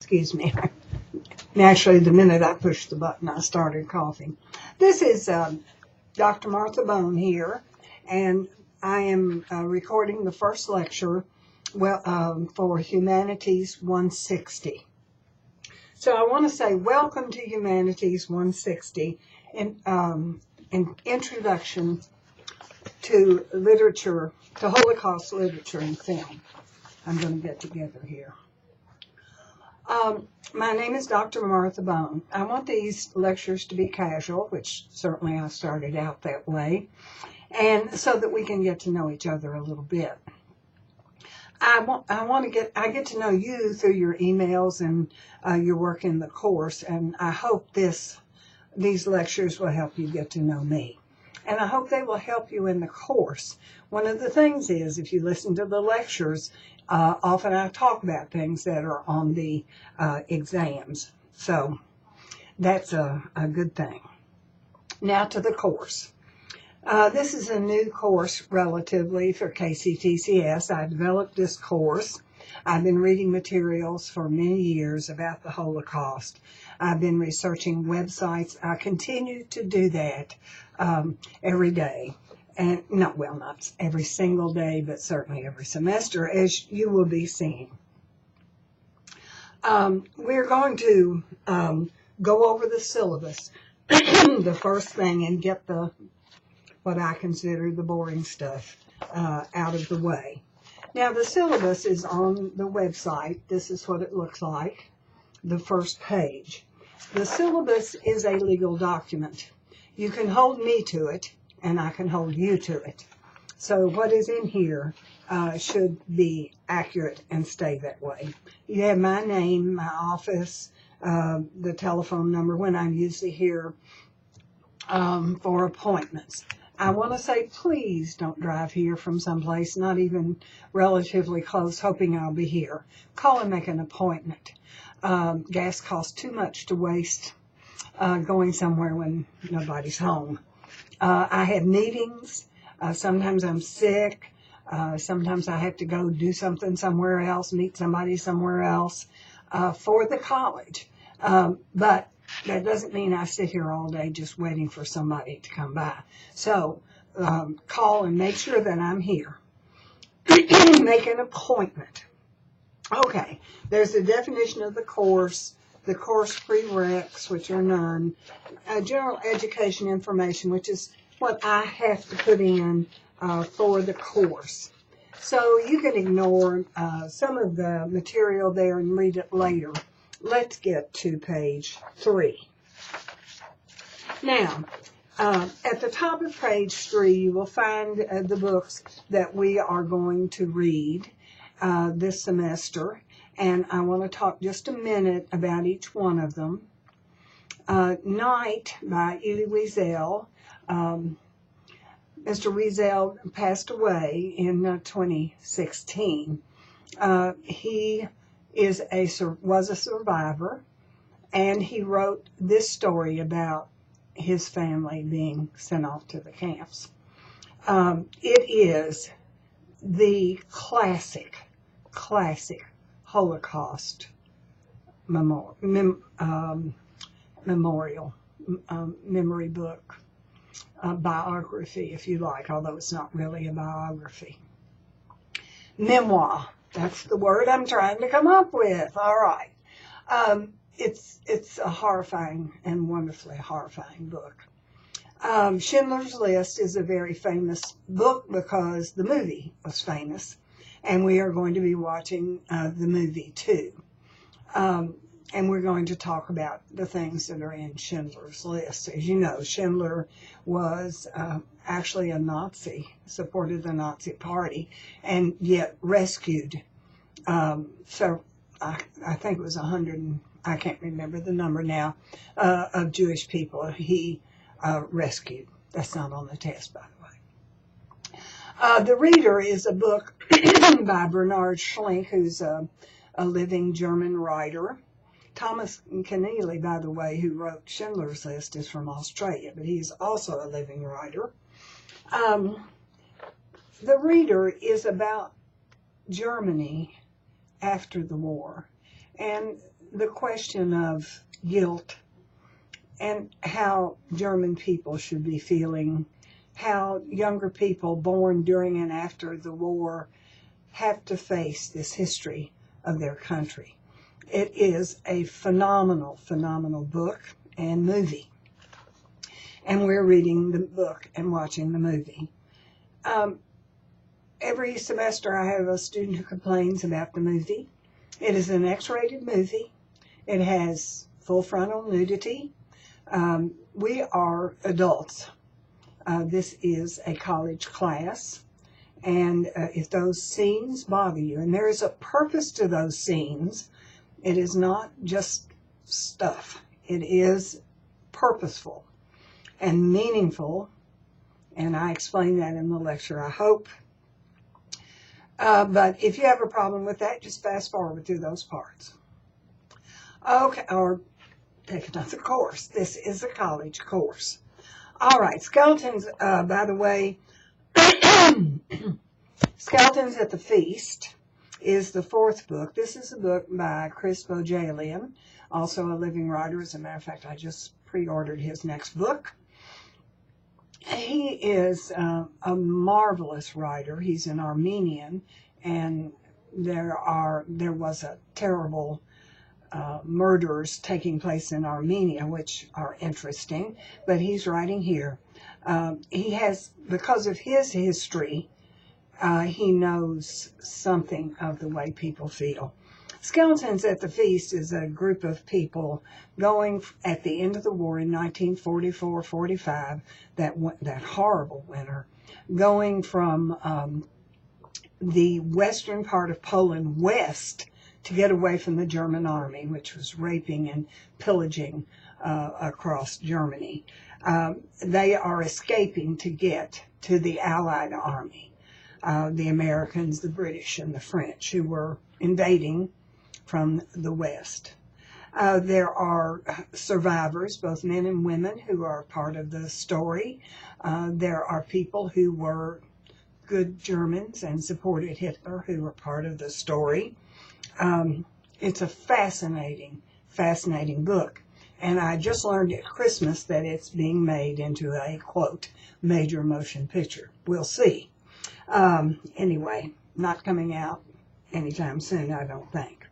Excuse me. Naturally, the minute I pushed the button, I started coughing. This is Dr. Martha Bone here, and I am recording the first lecture for Humanities 160. So I want to say welcome to Humanities 160, and an introduction to literature, to Holocaust literature and film. I'm going to get together here. My name is Dr. Martha Bone. I want these lectures to be casual, which certainly I started out that way, and so that we can get to know each other a little bit. I get to know you through your emails and your work in the course, and I hope these lectures will help you get to know me. And I hope they will help you in the course. One of the things is, if you listen to the lectures, often I talk about things that are on the exams. So that's a good thing. Now to the course. This is a new course relatively for KCTCS. I developed this course. I've been reading materials for many years about the Holocaust. I've been researching websites. I continue to do that every day. And not every single day, but certainly every semester, as you will be seeing. We're going to go over the syllabus, the first thing, and get what I consider the boring stuff out of the way. Now, the syllabus is on the website. This is what it looks like, the first page. The syllabus is a legal document. You can hold me to it, and I can hold you to it. So what is in here should be accurate and stay that way. You have my name, my office, the telephone number when I'm usually here for appointments. I want to say, please don't drive here from someplace, not even relatively close, hoping I'll be here. Call and make an appointment. Gas costs too much to waste going somewhere when nobody's home. I have meetings. Sometimes I'm sick. Sometimes I have to go do something somewhere else, meet somebody somewhere else for the college. But that doesn't mean I sit here all day just waiting for somebody to come by. So call and make sure that I'm here. Make an appointment. Okay, there's the definition of the course prereqs, which are none, general education information, which is what I have to put in for the course. So you can ignore some of the material there and read it later. Let's get to page 3. Now, at the top of page 3, you will find the books that we are going to read this semester. And I want to talk just a minute about each one of them. Night by Elie Wiesel. Mr. Wiesel passed away in 2016. He was a survivor, and he wrote this story about his family being sent off to the camps. It is the classic Holocaust memory book, biography, if you like, although it's not really a biography. Memoir, that's the word I'm trying to come up with. All right. It's a horrifying and wonderfully horrifying book. Schindler's List is a very famous book because the movie was famous, and we are going to be watching the movie too. And we're going to talk about the things that are in Schindler's List. As you know, Schindler was actually a Nazi, supported the Nazi Party, and yet rescued. So I think it was 100, I can't remember the number now, of Jewish people he rescued. That's not on the test, by the way. The Reader is a book by Bernhard Schlink, who's a living German writer. Thomas Keneally, by the way, who wrote Schindler's List, is from Australia, but he's also a living writer. The Reader is about Germany after the war. And the question of guilt and how German people should be feeling, how younger people born during and after the war have to face this history of their country. It is a phenomenal, phenomenal book and movie. And we're reading the book and watching the movie. Every semester I have a student who complains about the movie. It is an X-rated movie. It has full frontal nudity. We are adults. This is a college class. And if those scenes bother you, and there is a purpose to those scenes, it is not just stuff. It is purposeful and meaningful. And I explain that in the lecture, I hope. But if you have a problem with that, just fast forward through those parts. Okay, or take another course. This is a college course. All right, Skeletons, by the way, Skeletons at the Feast is the fourth book. This is a book by Chris Bojalian, also a living writer. As a matter of fact, I just pre-ordered his next book. He is a marvelous writer. He's an Armenian, and there was a terrible murders taking place in Armenia, which are interesting. But he's writing here. He has, because of his history, he knows something of the way people feel. Skeletons at the Feast is a group of people going at the end of the war in 1944-45, that horrible winter, going from the western part of Poland west to get away from the German army, which was raping and pillaging across Germany. They are escaping to get to the Allied army, the Americans, the British, and the French, who were invading from the West. There are survivors, both men and women, who are part of the story. There are people who were good Germans and supported Hitler who were part of the story. It's a fascinating, fascinating book. And I just learned at Christmas that it's being made into a, quote, major motion picture. We'll see. Anyway, not coming out anytime soon, I don't think.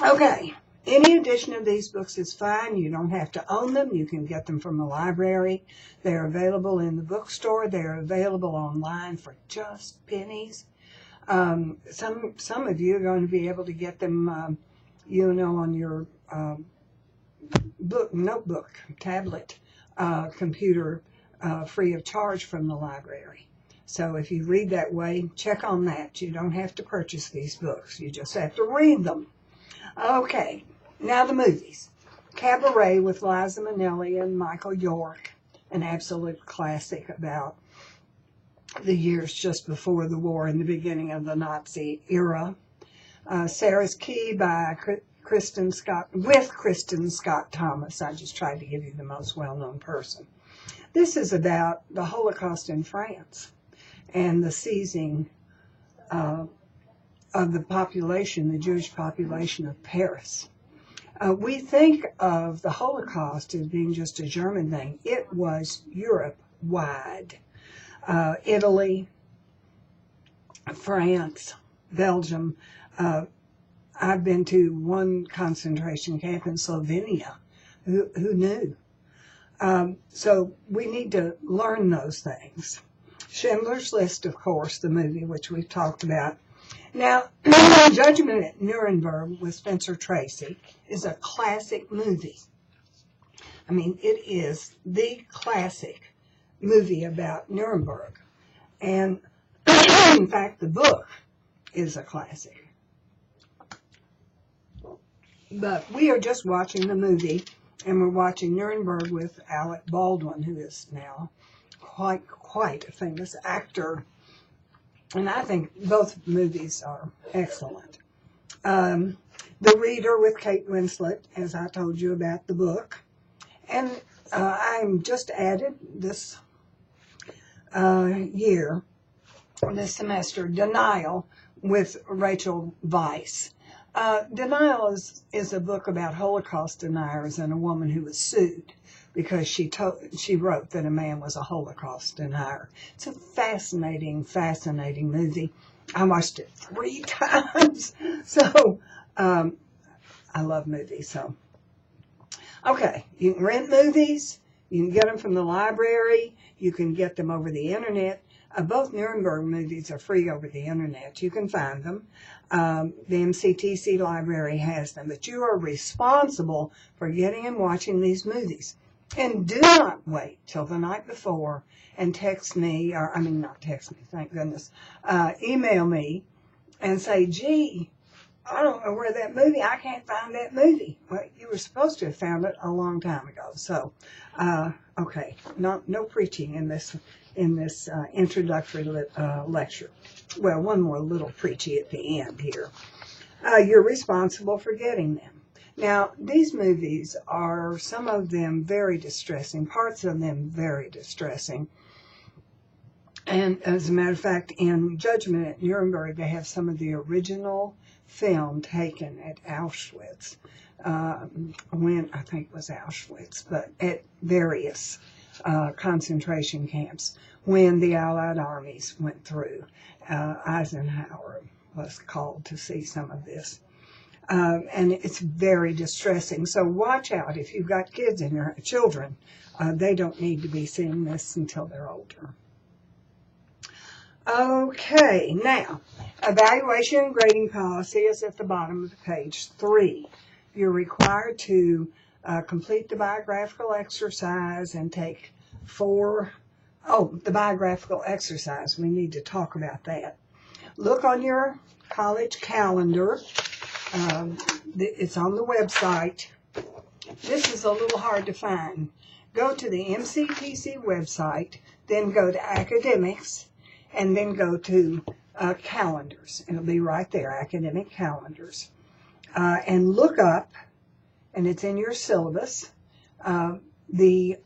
Okay, any edition of these books is fine. You don't have to own them. You can get them from the library. They're available in the bookstore. They're available online for just pennies. Some of you are going to be able to get them, on your notebook, tablet, computer, free of charge from the library. So if you read that way, check on that. You don't have to purchase these books. You just have to read them. Okay, now the movies. Cabaret with Liza Minnelli and Michael York, an absolute classic about the years just before the war and the beginning of the Nazi era. Sarah's Key by Kristen Scott, with Kristen Scott Thomas. I just tried to give you the most well-known person. This is about the Holocaust in France and the seizing of the population, the Jewish population of Paris. We think of the Holocaust as being just a German thing. It was Europe-wide. Italy, France, Belgium. I've been to one concentration camp in Slovenia. Who knew? So we need to learn those things. Schindler's List, of course, the movie, which we've talked about. Now, Judgment at Nuremberg with Spencer Tracy is a classic movie. I mean, it is the classic movie about Nuremberg. And, in fact, the book is a classic. But we are just watching the movie, and we're watching Nuremberg with Alec Baldwin, who is now quite a famous actor. And I think both movies are excellent. The Reader with Kate Winslet, as I told you about the book. And I'm just added this this semester, Denial with Rachel Weisz. Denial is a book about Holocaust deniers and a woman who was sued because she wrote that a man was a Holocaust denier. It's a fascinating movie. I watched it 3 times. So, I love movies. So, okay, you can rent movies. You can get them from the library. You can get them over the internet. Both Nuremberg movies are free over the internet. You can find them. The MCTC library has them. But you are responsible for getting and watching these movies. And do not wait till the night before and text me, or I mean, not text me, thank goodness, email me and say, gee, I don't know where that movie, I can't find that movie. Well, you were supposed to have found it a long time ago. So, okay, no preaching in this introductory lecture. Well, one more little preachy at the end here. You're responsible for getting them. Now, these movies are, some of them very distressing, parts of them very distressing. And as a matter of fact, in Judgment at Nuremberg, they have some of the original film taken at Auschwitz, when, I think it was Auschwitz, but at various concentration camps when the Allied armies went through. Eisenhower was called to see some of this. And it's very distressing. So watch out if you've got kids in your children. They don't need to be seeing this until they're older. Okay, now, evaluation and grading policy is at the bottom of page 3. You're required to complete the biographical exercise and take 4. Oh, the biographical exercise. We need to talk about that. Look on your college calendar. It's on the website. This is a little hard to find. Go to the MCTC website, then go to academics, and then go to calendars. It'll be right there, academic calendars. And look up, and it's in your syllabus, the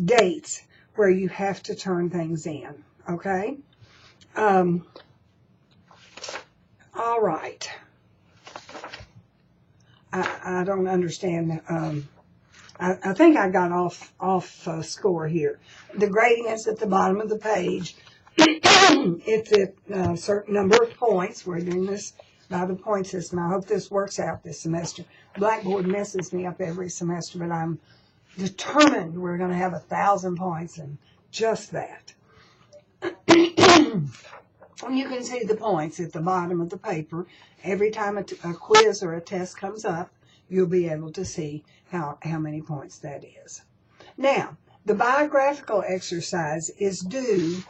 dates where you have to turn things in, okay? All right. I don't understand. I think I got off score here. The grading is at the bottom of the page. It's at a certain number of points. We're doing this by the point system. I hope this works out this semester. Blackboard messes me up every semester, but I'm determined we're going to have 1,000 points and just that. And you can see the points at the bottom of the paper. Every time a quiz or a test comes up, you'll be able to see how many points that is. Now, the biographical exercise is due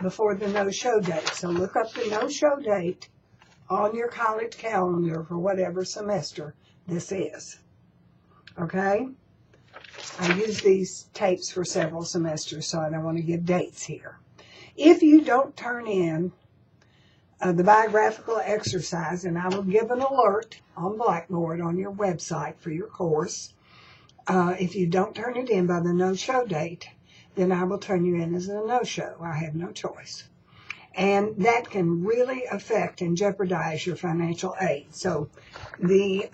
before the no-show date. So look up the no-show date on your college calendar for whatever semester this is. Okay? I use these tapes for several semesters, so I don't want to give dates here. If you don't turn in the biographical exercise, and I will give an alert on Blackboard on your website for your course. If you don't turn it in by the no-show date, then I will turn you in as a no-show. I have no choice. And that can really affect and jeopardize your financial aid. So the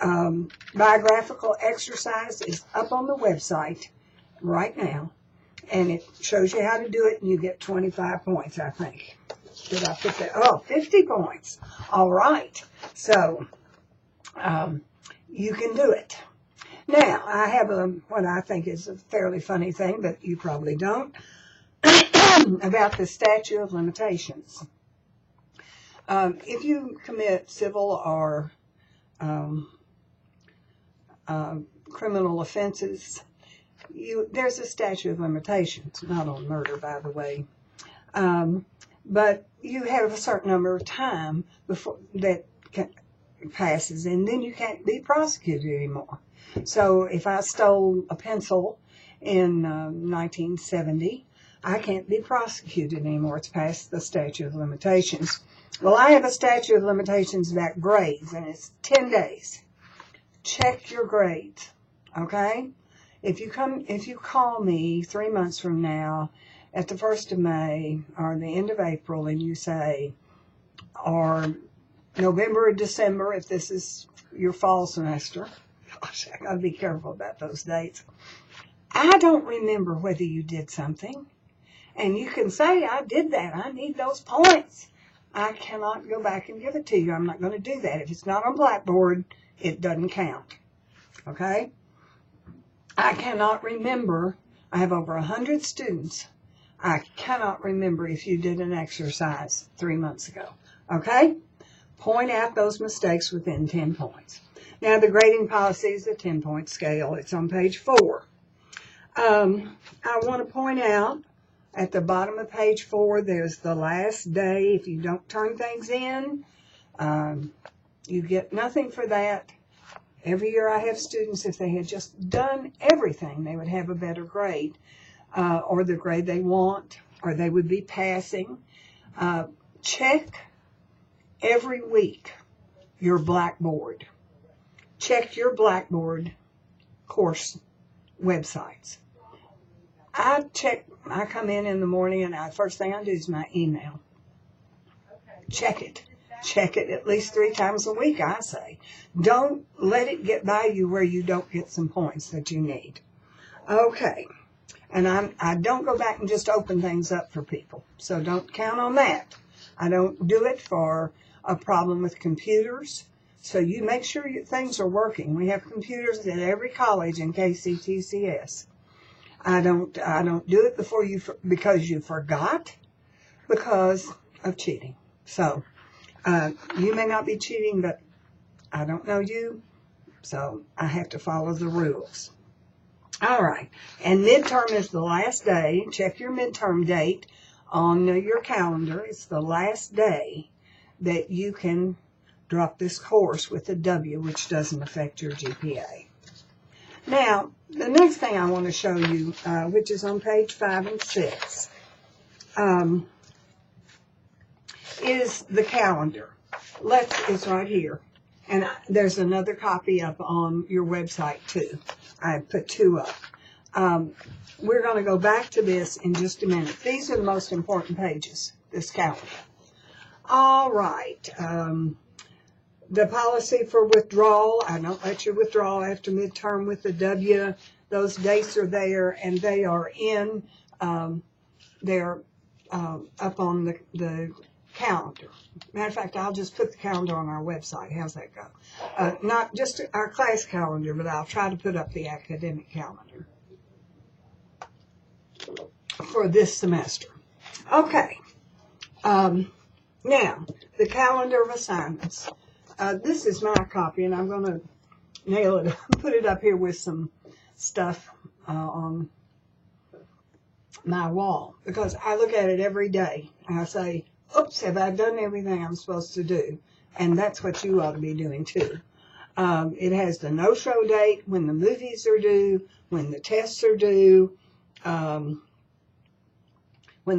biographical exercise is up on the website right now, and it shows you how to do it, and you get 25 points, I think. Did I put that? Oh, 50 points. All right. So you can do it. Now, I have what I think is a fairly funny thing, but you probably don't, about the statute of limitations. If you commit civil or criminal offenses, there's a statute of limitations, not on murder, by the way. But you have a certain number of time before that passes, and then you can't be prosecuted anymore. So if I stole a pencil in 1970, I can't be prosecuted anymore. It's past the statute of limitations. Well, I have a statute of limitations about grades, and it's 10 days. Check your grades, okay? If you call me 3 months from now at the 1st of May or the end of April, and you say, or November or December, if this is your fall semester. Gosh, I gotta be careful about those dates. I don't remember whether you did something. And you can say, I did that. I need those points. I cannot go back and give it to you. I'm not going to do that. If it's not on Blackboard, it doesn't count. Okay? I cannot remember. I have over 100 students. I cannot remember if you did an exercise 3 months ago. Okay? Point out those mistakes within 10 points. Now, the grading policy is a 10-point scale. It's on page 4. I want to point out at the bottom of page 4, there's the last day. If you don't turn things in, you get nothing for that. Every year I have students, if they had just done everything, they would have a better grade, or the grade they want, or they would be passing. Check every week your Blackboard. Check your Blackboard course websites. I come in the morning and the first thing I do is my email. Check it. Check it at least 3 times a week, I say. Don't let it get by you where you don't get some points that you need. Okay. And I don't go back and just open things up for people. So don't count on that. I don't do it for a problem with computers. So you make sure things are working. We have computers at every college in KCTCS. I don't do it because you forgot, because of cheating. So you may not be cheating, but I don't know you, so I have to follow the rules. All right, and midterm is the last day. Check your midterm date on your calendar. It's the last day that you can drop this course with a W, which doesn't affect your GPA. Now, the next thing I want to show you, which is on page 5 and 6, is the calendar. It's right here. And there's another copy up on your website, too. I put 2 up. We're going to go back to this in just a minute. These are the most important pages, this calendar. All right. The policy for withdrawal, I don't let you withdraw after midterm with the W. Those dates are there, and they are in, they're up on the calendar. Matter of fact, I'll just put the calendar on our website. How's that go? Not just our class calendar, but I'll try to put up the academic calendar for this semester. Okay. Now, the calendar of assignments. This is my copy, and I'm going to nail it, put it up here with some stuff on my wall, because I look at it every day, and I say, oops, have I done everything I'm supposed to do? And that's what you ought to be doing, too. It has the no-show date, when the movies are due, when the tests are due, when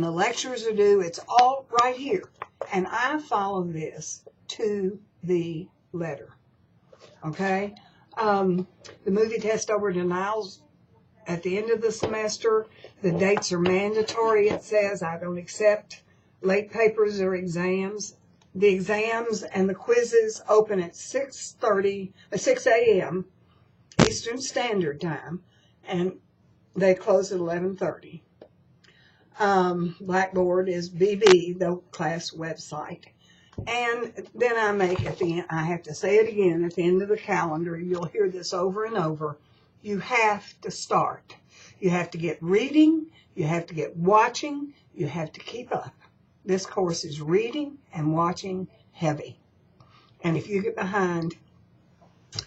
the lectures are due. It's all right here. And I follow this to the letter. Okay? The movie test over denials at the end of the semester, the dates are mandatory. It says I don't accept late papers or exams. The exams and the quizzes open at 6 a.m. Eastern Standard Time, and they close at 11:30. Blackboard is BB, the class website. And then I make at the end, I have to say it again, at the end of the calendar, you'll hear this over and over, you have to start. You have to get reading, you have to get watching, you have to keep up. This course is reading and watching heavy. And if you get behind,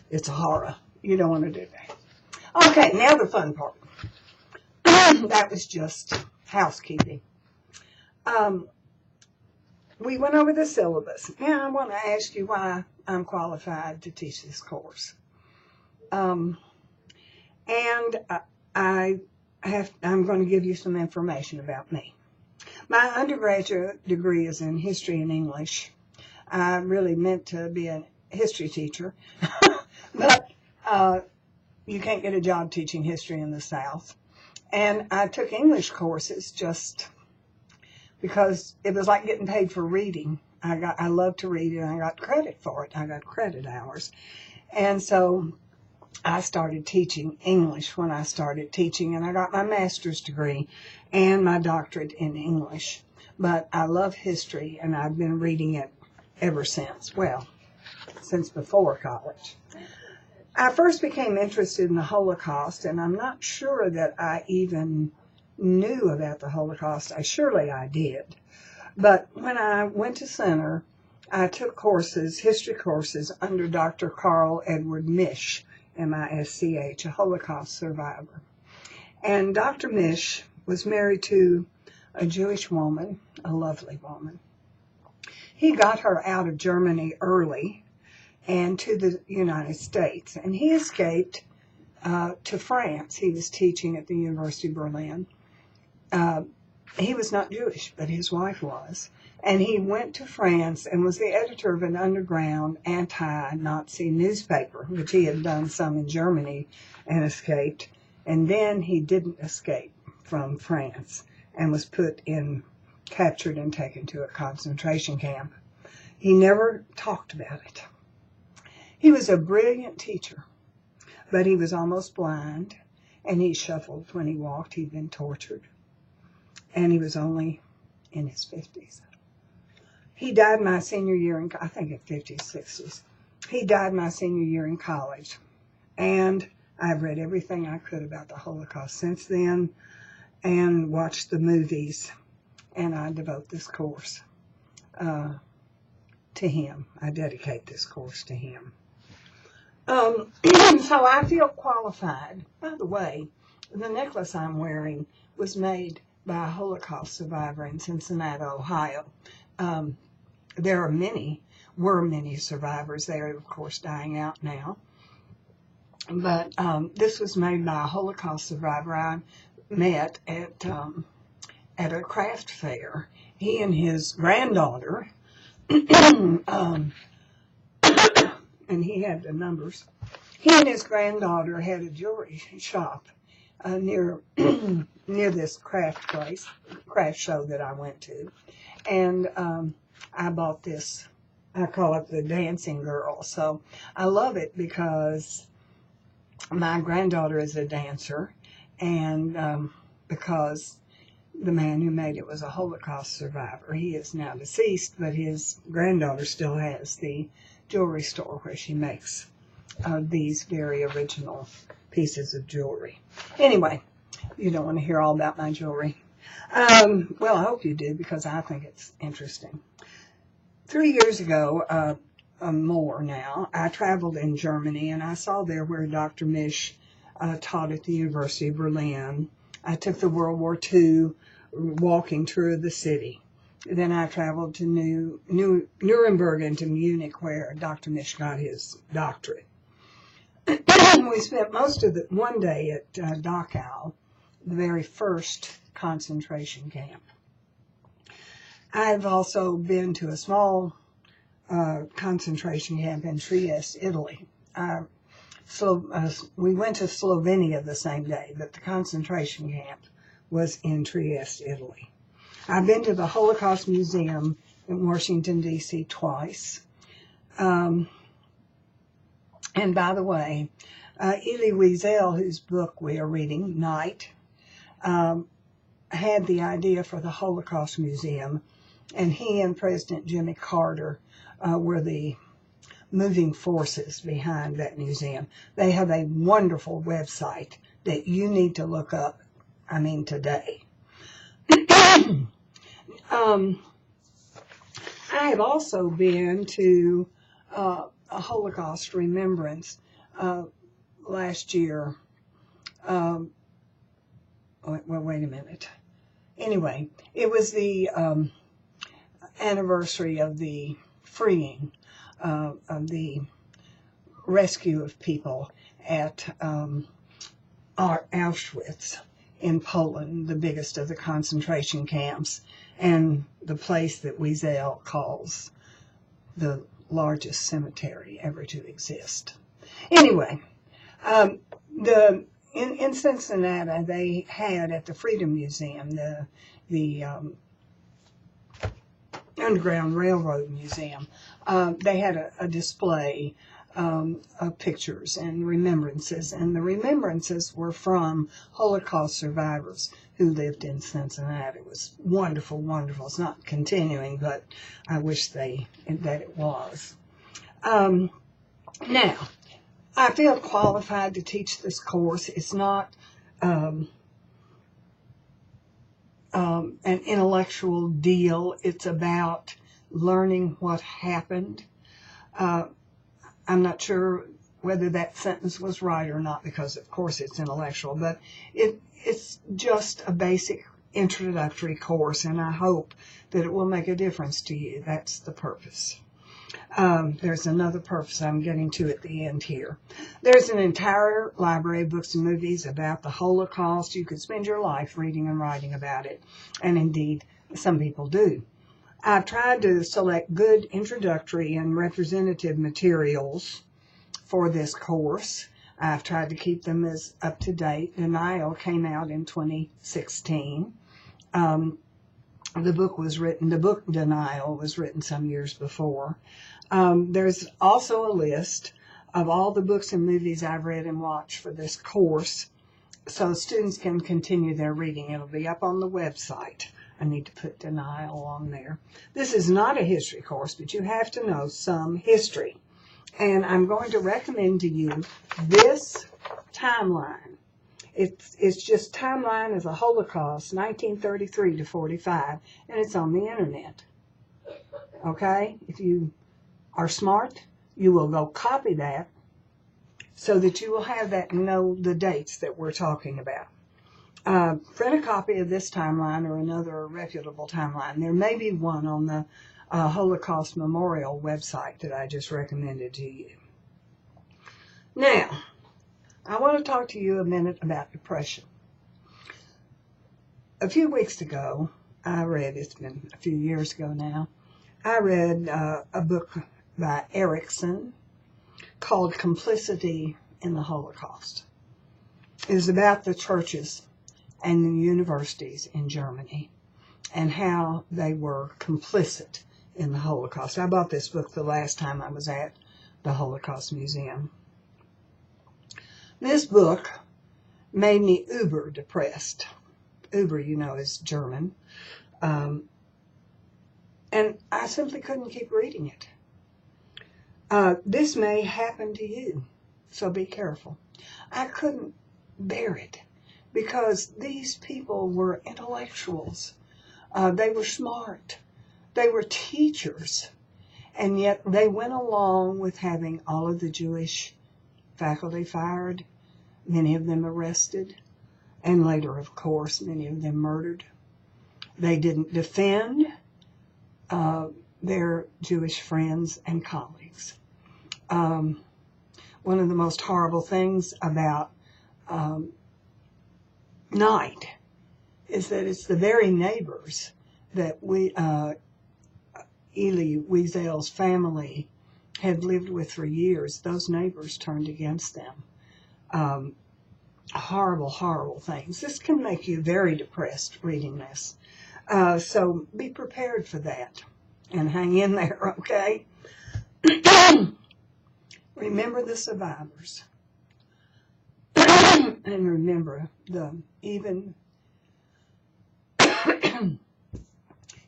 it's a horror. You don't want to do that. Okay, now the fun part. That was just housekeeping. We went over the syllabus. Now I want to ask you why I'm qualified to teach this course. And I'm going to give you some information about me. My undergraduate degree is in history and English. I really meant to be a history teacher, but you can't get a job teaching history in the South. And I took English courses just because it was like getting paid for reading. I love to read and I got credit for it. I got credit hours. And so I started teaching English when I started teaching, and I got my master's degree and my doctorate in English. But I love history, and I've been reading it ever since. Well, since before college. I first became interested in the Holocaust, and I'm not sure that I even knew about the Holocaust. Surely I did. But when I went to Center, I took courses, history courses, under Dr. Carl Edward Misch, M-I-S-C-H, a Holocaust survivor. And Dr. Misch was married to a Jewish woman, a lovely woman. He got her out of Germany early and to the United States, and he escaped to France. He was teaching at the University of Berlin. He was not Jewish, but his wife was. And he went to France and was the editor of an underground anti-Nazi newspaper, which he had done some in Germany and escaped. And then he didn't escape from France and was captured and taken to a concentration camp. He never talked about it. He was a brilliant teacher, but he was almost blind, and he shuffled when he walked. He'd been tortured, and he was only in his 50s. He died my senior year I think in 50s, 60s. He died my senior year in college, and I've read everything I could about the Holocaust since then and watched the movies, and I devote this course to him. I dedicate this course to him. So I feel qualified. By the way, the necklace I'm wearing was made by a Holocaust survivor in Cincinnati, Ohio. There were many survivors. They are, of course, dying out now. But this was made by a Holocaust survivor I met at a craft fair. He and his granddaughter, and he had the numbers. He and his granddaughter had a jewelry shop near this craft show that I went to. And I bought this, I call it the Dancing Girl. So I love it because my granddaughter is a dancer, and because the man who made it was a Holocaust survivor. He is now deceased, but his granddaughter still has the jewelry store where she makes these very original pieces of jewelry. Anyway, you don't want to hear all about my jewelry. Well, I hope you do, because I think it's interesting. 3 years ago, more now, I traveled in Germany, and I saw there where Dr. Misch taught at the University of Berlin. I took the World War II walking tour of the city. Then I traveled to Nuremberg and to Munich, where Dr. Misch got his doctorate. We spent most of one day at Dachau, the very first concentration camp. I've also been to a small concentration camp in Trieste, Italy. We went to Slovenia the same day, but the concentration camp was in Trieste, Italy. I've been to the Holocaust Museum in Washington, D.C. twice. And by the way, Elie Wiesel, whose book we are reading, Night, had the idea for the Holocaust Museum, and he and President Jimmy Carter were the moving forces behind that museum. They have a wonderful website that you need to look up, today. I have also been to a Holocaust remembrance last year. Wait a minute. Anyway, it was the anniversary of the freeing of the rescue of people at Auschwitz in Poland, the biggest of the concentration camps, and the place that Wiesel calls the largest cemetery ever to exist. Anyway, in Cincinnati, they had at the Freedom Museum the Underground Railroad Museum. They had a display of pictures and remembrances, and the remembrances were from Holocaust survivors who lived in Cincinnati. It was wonderful, wonderful. It's not continuing, but I wish that it was. Now, I feel qualified to teach this course. It's not an intellectual deal. It's about learning what happened. I'm not sure whether that sentence was right or not, because of course it's intellectual, but it's just a basic introductory course, and I hope that it will make a difference to you. That's the purpose. There's another purpose I'm getting to at the end here. There's an entire library of books and movies about the Holocaust. You could spend your life reading and writing about it, and indeed some people do. I've tried to select good introductory and representative materials for this course. I've tried to keep them as up to date. Denial came out in 2016. The book Denial was written some years before. There's also a list of all the books and movies I've read and watched for this course, so students can continue their reading. It'll be up on the website. I need to put Denial on there. This is not a history course, but you have to know some history. And I'm going to recommend to you this timeline. It's just timeline of the Holocaust, 1933 to 45, and it's on the internet. Okay? If you are smart, you will go copy that so that you will have that and know the dates that we're talking about. Print a copy of this timeline or another reputable timeline. There may be one on the Holocaust Memorial website that I just recommended to you. Now, I want to talk to you a minute about depression. A few weeks ago, it's been a few years ago now, I read a book by Erickson called Complicity in the Holocaust. It is about the churches and the universities in Germany and how they were complicit in the Holocaust. I bought this book the last time I was at the Holocaust Museum. This book made me uber depressed. Uber, you know, is German. And I simply couldn't keep reading it. This may happen to you, so be careful. I couldn't bear it because these people were intellectuals. They were smart. They were teachers. And yet they went along with having all of the Jewish faculty fired, many of them arrested, and later, of course, many of them murdered. They didn't defend their Jewish friends and colleagues. One of the most horrible things about night is that it's the very neighbors that Elie Wiesel's family had lived with for years. Those neighbors turned against them. Horrible, horrible things. This can make you very depressed reading this. So be prepared for that and hang in there, okay? Remember the survivors. And remember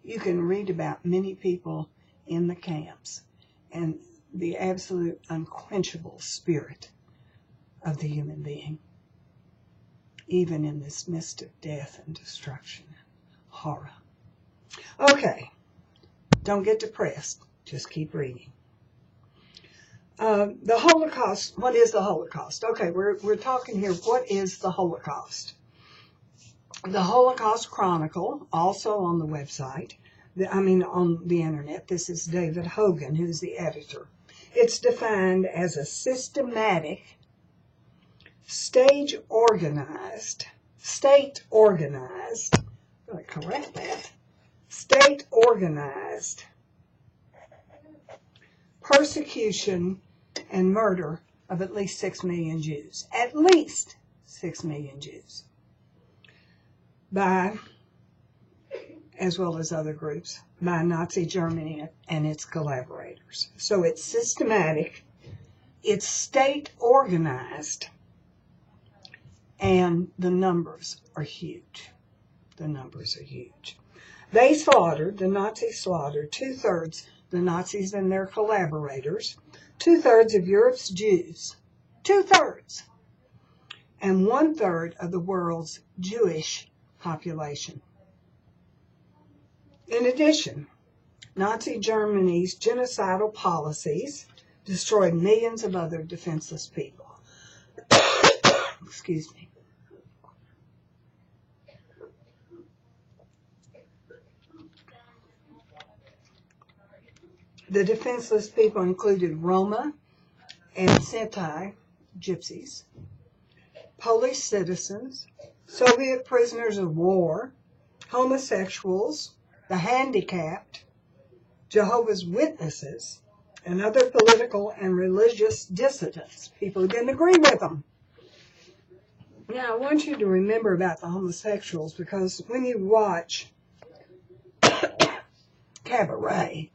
you can read about many people in the camps and the absolute unquenchable spirit of the human being, even in this midst of death and destruction and horror. Okay, don't get depressed. Just keep reading. The Holocaust, what is the Holocaust? Okay, we're talking here, what is the Holocaust? The Holocaust Chronicle, also on the website, on the internet. This is David Hogan, who's the editor. It's defined as a systematic, state-organized, let me correct that, state-organized persecution and murder of at least 6 million Jews. At least 6 million Jews. By as well as other groups, by Nazi Germany and its collaborators. So it's systematic, it's state organized, and the numbers are huge. The numbers are huge. The Nazis slaughtered 2/3 the Nazis and their collaborators, 2/3 of Europe's Jews, 2/3, and 1/3 of the world's Jewish population. In addition, Nazi Germany's genocidal policies destroyed millions of other defenseless people. Excuse me. The defenseless people included Roma and Sinti, gypsies, Polish citizens, Soviet prisoners of war, homosexuals, the handicapped, Jehovah's Witnesses, and other political and religious dissidents, people who didn't agree with them. Now, I want you to remember about the homosexuals, because when you watch Cabaret,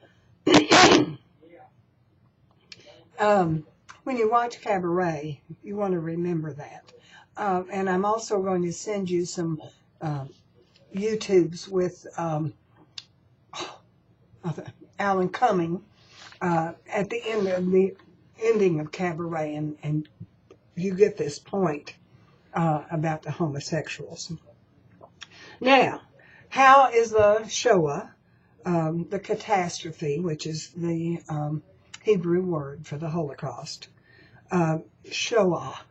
when you watch Cabaret, you want to remember that. And I'm also going to send you some YouTubes with Alan Cumming at the ending of Cabaret, and you get this point about the homosexuals. Now, how is the Shoah, the catastrophe, which is the Hebrew word for the Holocaust, Shoah,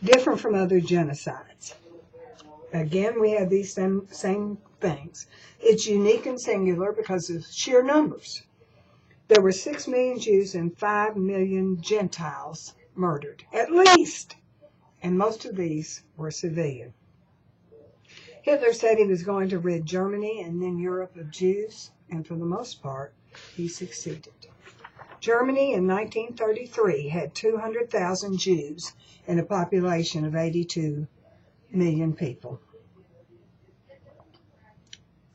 different from other genocides? Again, we have these same things. It's unique and singular because of sheer numbers. There were 6 million Jews and 5 million Gentiles murdered, at least, and most of these were civilian. Hitler said he was going to rid Germany and then Europe of Jews, and for the most part, he succeeded. Germany in 1933 had 200,000 Jews and a population of 82 million people.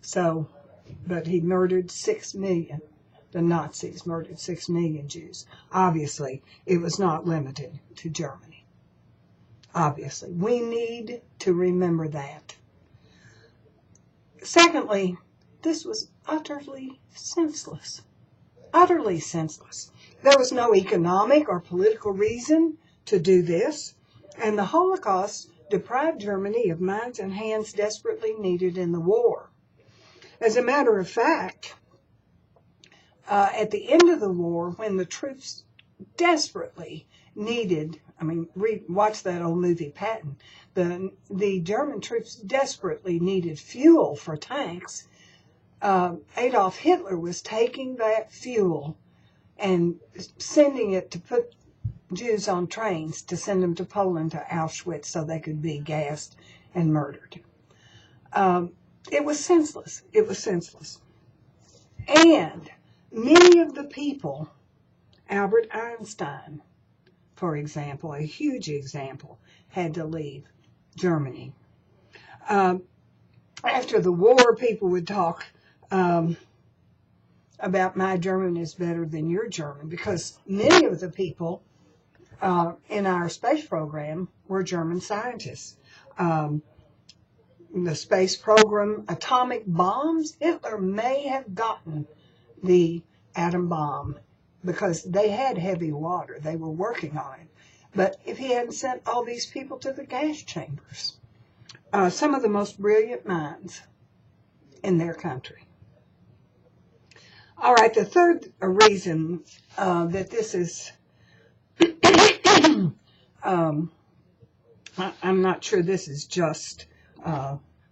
So, but he murdered 6 million. The Nazis murdered 6 million Jews. Obviously, it was not limited to Germany. Obviously, we need to remember that. Secondly, this was utterly senseless. Utterly senseless. There was no economic or political reason to do this, and the Holocaust deprived Germany of minds and hands desperately needed in the war. As a matter of fact, at the end of the war, when the troops desperately needed, watch that old movie Patton, the German troops desperately needed fuel for tanks. Adolf Hitler was taking that fuel and sending it to put Jews on trains to send them to Poland, to Auschwitz, so they could be gassed and murdered. It was senseless. It was senseless. And many of the people, Albert Einstein, for example, a huge example, had to leave Germany. After the war, people would talk about my German is better than your German, because many of the people in our space program were German scientists. The space program, atomic bombs, Hitler may have gotten the atom bomb because they had heavy water. They were working on it. But if he hadn't sent all these people to the gas chambers, some of the most brilliant minds in their country. All right, the third reason that this is, I'm not sure this is just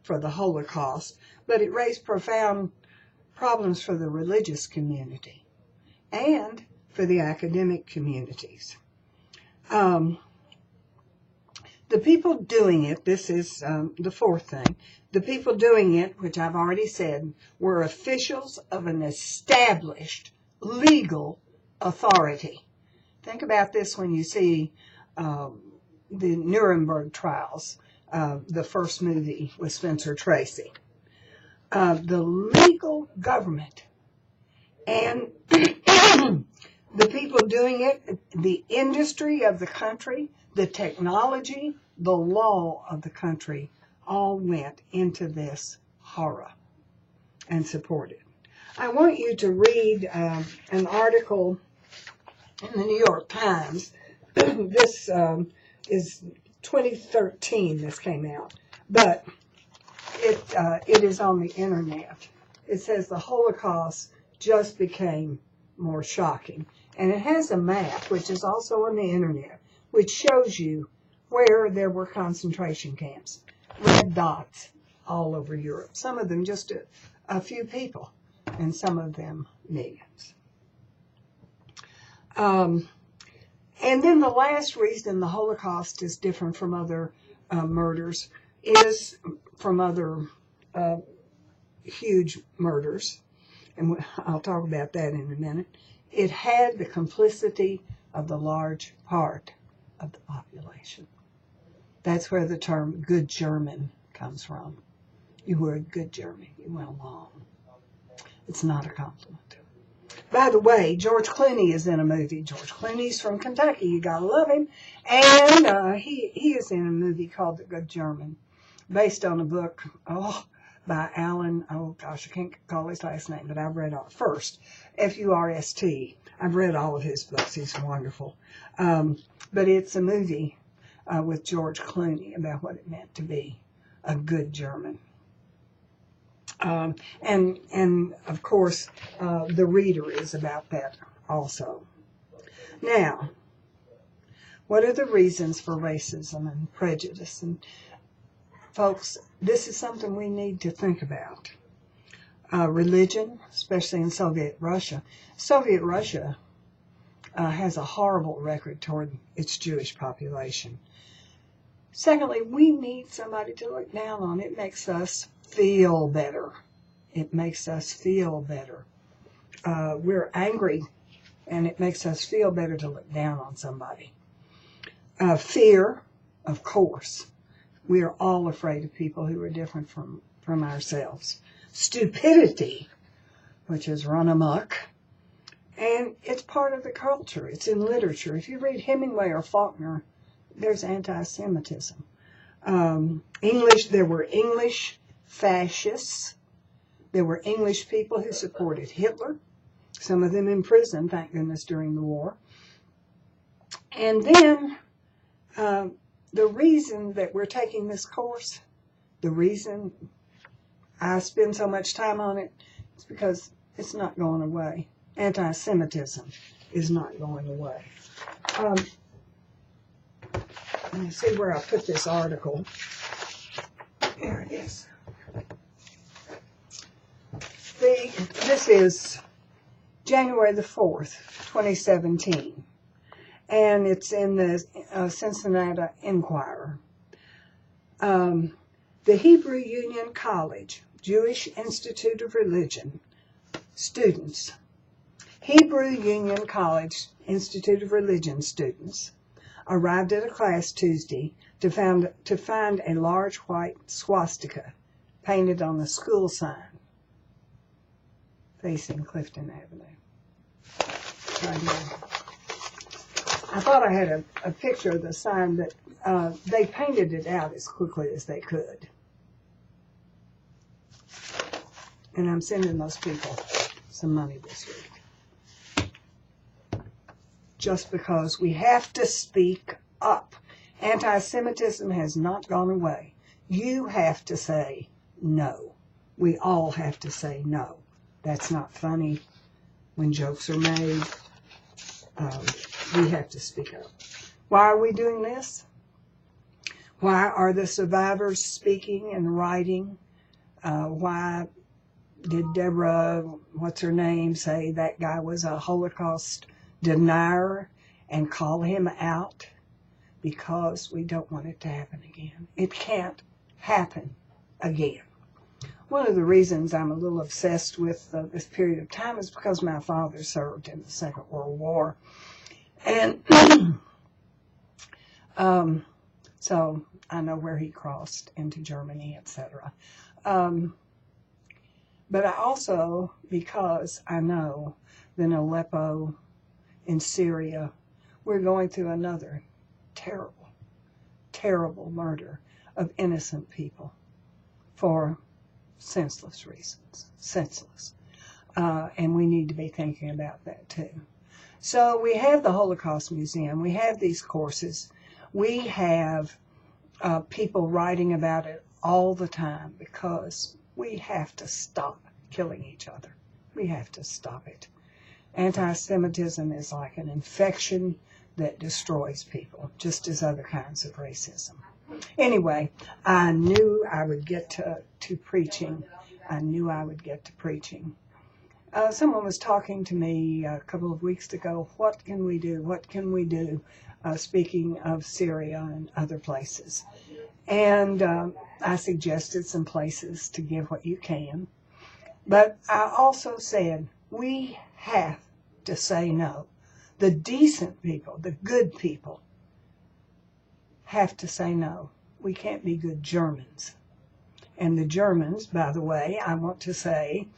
for the Holocaust, but it raised profound problems for the religious community and for the academic communities. The people doing it, this is the fourth thing, the people doing it, which I've already said, were officials of an established legal authority. Think about this when you see the Nuremberg trials, the first movie with Spencer Tracy. the legal government and the people doing it, the industry of the country, the technology, the law of the country, all went into this horror and supported. I want you to read an article in the New York Times. This is 2013 this came out, but it is on the internet. It says the Holocaust just became more shocking. And it has a map, which is also on the internet, which shows you where there were concentration camps. Red dots all over Europe. Some of them just a few people, and some of them millions. And then the last reason the Holocaust is different from other murders is from other huge murders, and I'll talk about that in a minute. It had the complicity of the large part of the population. That's where the term good German comes from. You were a good German. You went along. It's not a compliment. By the way, George Clooney is in a movie. George Clooney's from Kentucky. You gotta love him. And he is in a movie called The Good German, based on a book by Alan, I can't call his last name, but I've read all Furst, F-U-R-S-T. I've read all of his books. He's wonderful. But it's a movie with George Clooney about what it meant to be a good German. And of course, The Reader is about that also. Now, what are the reasons for racism and prejudice? And folks, this is something we need to think about. Religion, especially in Soviet Russia. Soviet Russia has a horrible record toward its Jewish population. Secondly, we need somebody to look down on. It makes us feel better. It makes us feel better. We're angry, and it makes us feel better to look down on somebody. Fear, of course. We are all afraid of people who are different from ourselves. Stupidity, which is run amok. And it's part of the culture. It's in literature. If you read Hemingway or Faulkner, there's anti-Semitism. There were English fascists. There were English people who supported Hitler. Some of them in prison, thank goodness, during the war. And then the reason that we're taking this course, the reason I spend so much time on it, is because it's not going away. Anti-Semitism is not going away. Let me see where I put this article. There it is. This is January the 4th, 2017. And it's in the Cincinnati Enquirer. The Hebrew Union College, Jewish Institute of Religion, students. Hebrew Union College, Institute of Religion students arrived at a class Tuesday to find a large white swastika painted on the school sign facing Clifton Avenue. Right here. I thought I had a picture of the sign, but they painted it out as quickly as they could. And I'm sending those people some money this week. Just because we have to speak up. Anti-Semitism has not gone away. You have to say no. We all have to say no. That's not funny when jokes are made. We have to speak up. Why are we doing this? Why are the survivors speaking and writing? Why did Deborah, what's her name, say that guy was a Holocaust denier and call him out? Because we don't want it to happen again. It can't happen again. One of the reasons I'm a little obsessed with this period of time is because my father served in the Second World War. And so I know where he crossed into Germany, etc. But I also, because I know that in Aleppo, in Syria, we're going through another terrible, terrible murder of innocent people for senseless reasons. Senseless. And we need to be thinking about that too. So we have the Holocaust Museum. We have these courses. We have people writing about it all the time because we have to stop killing each other. We have to stop it. Anti-Semitism is like an infection that destroys people, just as other kinds of racism. Anyway, I knew I would get to preaching. I knew I would get to preaching. Someone was talking to me a couple of weeks ago, what can we do? What can we do? Speaking of Syria and other places. And I suggested some places to give what you can. But I also said, we have to say no. The decent people, the good people, have to say no. We can't be good Germans. And the Germans, by the way, I want to say,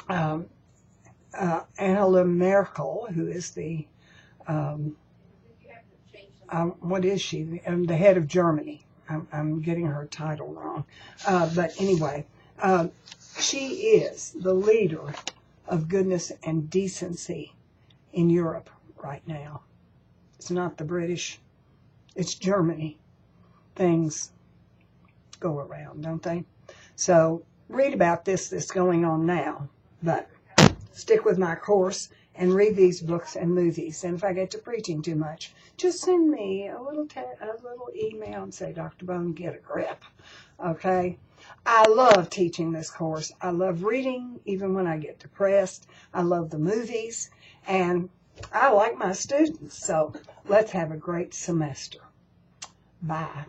Angela Merkel, who is the, what is she? The head of Germany. I'm getting her title wrong. But anyway, she is the leader of goodness and decency in Europe right now. It's not the British, it's Germany. Things go around, don't they? So read about this that's going on now, but stick with my course and read these books and movies. And if I get to preaching too much, just send me a little email and say, Dr. Bone, get a grip. Okay? I love teaching this course. I love reading, even when I get depressed. I love the movies, and I like my students. So let's have a great semester. Bye.